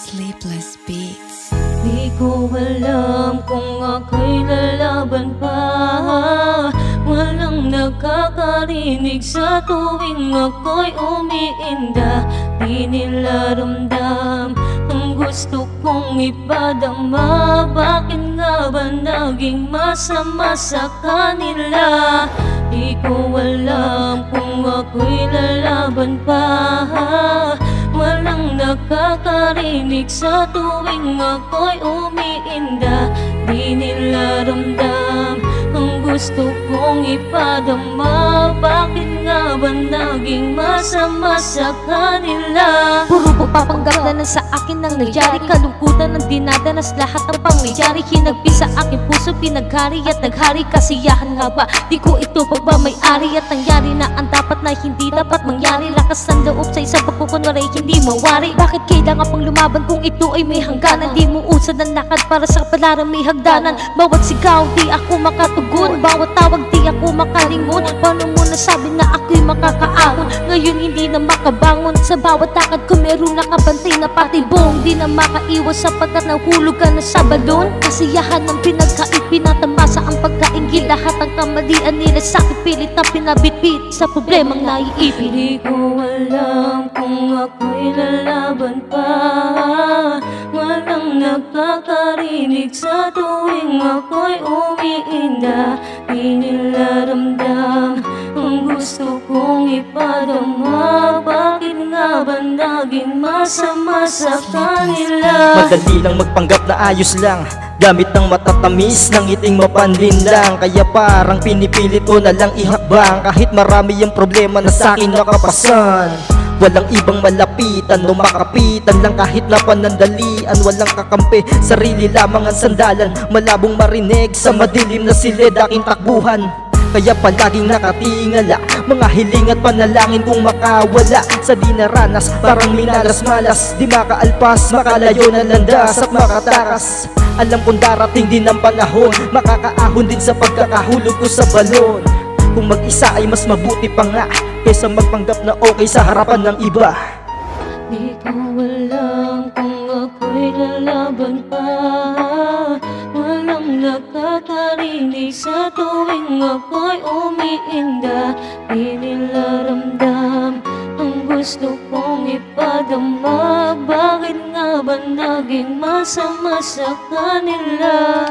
Sleepless Beats. Di ko alam kung ako'y lalaban pa. Walang nakakarinig sa tuwing ako'y umiinda. Di nila ramdam ang gusto kong ipadama. Bakit nga ba naging masama sa kanila? Di ko alam kung ako'y lalaban pa. Walang nakakarinig sa tuwing ako'y umiinda. Di nila ramdam ang gusto kong ipadama. Bakit nga ba naging masama sa kanila? Puro papanggap na sa akin ang nangyari. Kalungkutan ang dinadanas, lahat ng pangyayari. Hinagpi sa aking puso, pinaghari at naghari. Kasiyahan nga ba, di ko ito pagmamayari. At nangyari na ang dapat na hindi dapat mangyari. Lakas ng loob sa isang pagkukunwari, hindi mawari. Bakit kailangan pang lumaban kung ito ay may hangganan? Di mo usad ang lakad para sa kapalaran may hagdanan. Bawat sigaw, di ako makatugon. Bawat tawag, di ako makalingon. Paano mo nasabi na ako'y makakaahon? Ngayon hindi na makabangon. Sa bawat takad ko meron nakabantay na patibong. Di na makaiwas sapagkat nahulog ka na sa balon. Kasiyahan ng pinagkait, pinatamasa ang pagkaingil. Lahat ng kamalian nila sa'kin pilit na pinabitbit sa problemang naiipit. Di ko alam kung ako'y lalaban pa. Walang nakakarinig sa tuwing ako'y umiinda. Di nila ramdam ang gusto kong ipadama. Bakit nga ba naging masama sa kanila? Madali lang magpanggap na ayos lang, gamit ng matatamis ng ngiting mapanlin lang. Kaya parang pinipilit ko na lang ihakbang, kahit marami ang problema na sa'kin nakapasan. Walang ibang malapitan o makapitan lang kahit na panandalian. Walang kakampi, sarili lamang ang sandalan. Malabong marinig sa madilim na silid aking takbuhan. Kaya palaging nakatingala, mga hiling at panalangin kung makawala sa di naranas, parang minalas-malas. Di makaalpas, makalayo na landas at makatakas. Alam kong darating din ang panahon, makakaahon din sa pagkakahulog ko sa balon. Kung mag-isa ay mas mabuti pa nga kaysa magpanggap na okay sa harapan ng iba. Di ko alam kung ako'y lalaban pa. Walang nakakarinig sa tuwing ako'y umiinda. Di nila ramdam ang gusto kong ipadama. Bakit nga ba naging masama sa kanila?